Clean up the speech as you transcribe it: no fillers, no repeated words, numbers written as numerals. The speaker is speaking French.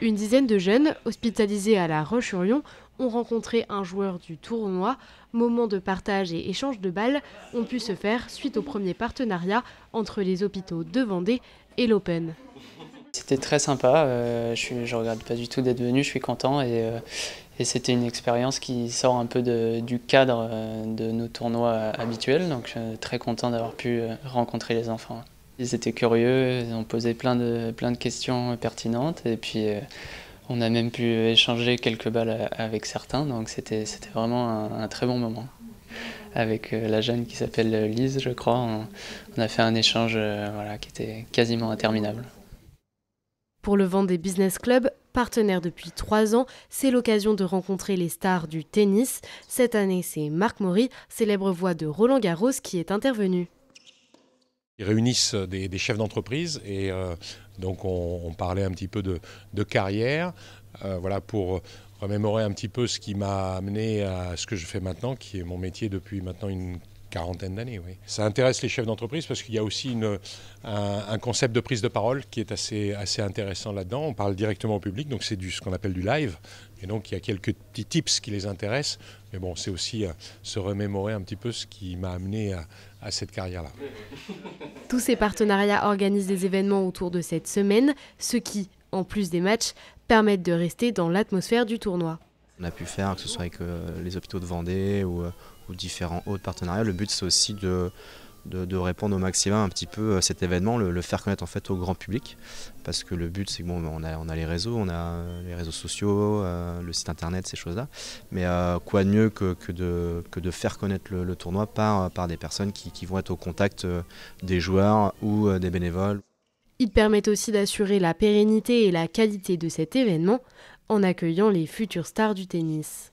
Une dizaine de jeunes, hospitalisés à La Roche-sur-Yon, ont rencontré un joueur du tournoi. Moments de partage et échange de balles ont pu se faire suite au premier partenariat entre les hôpitaux de Vendée et l'Open. C'était très sympa, je regrette pas du tout d'être venu, je suis content et c'était une expérience qui sort un peu du cadre de nos tournois habituels, donc je suis très content d'avoir pu rencontrer les enfants. Ils étaient curieux, ils ont posé plein de questions pertinentes et puis on a même pu échanger quelques balles avec certains, donc c'était vraiment un très bon moment. Avec la jeune qui s'appelle Lise, je crois, on a fait un échange voilà, qui était quasiment interminable. Pour le Vendée Business Club, partenaire depuis 3 ans, c'est l'occasion de rencontrer les stars du tennis. Cette année, c'est Marc Maury, célèbre voix de Roland Garros, qui est intervenu. Ils réunissent des chefs d'entreprise et donc on parlait un petit peu de carrière, voilà, pour remémorer un petit peu ce qui m'a amené à ce que je fais maintenant, qui est mon métier depuis maintenant une quarantaine d'années. Oui. Ça intéresse les chefs d'entreprise parce qu'il y a aussi un concept de prise de parole qui est assez intéressant là-dedans. On parle directement au public, donc c'est ce qu'on appelle du live. Et donc il y a quelques petits tips qui les intéressent. Mais bon, c'est aussi se remémorer un petit peu ce qui m'a amené à cette carrière-là. Tous ces partenariats organisent des événements autour de cette semaine, ce qui, en plus des matchs, permettent de rester dans l'atmosphère du tournoi. On a pu faire, que ce soit avec les hôpitaux de Vendée ou différents autres partenariats. Le but, c'est aussi de répondre au maximum un petit peu à cet événement, le faire connaître en fait au grand public. Parce que le but, c'est que bon, on a les réseaux, on a les réseaux sociaux, le site internet, ces choses-là. Mais quoi de mieux que de faire connaître le tournoi par des personnes qui vont être au contact des joueurs ou des bénévoles. Ils permettent aussi d'assurer la pérennité et la qualité de cet événement en accueillant les futures stars du tennis.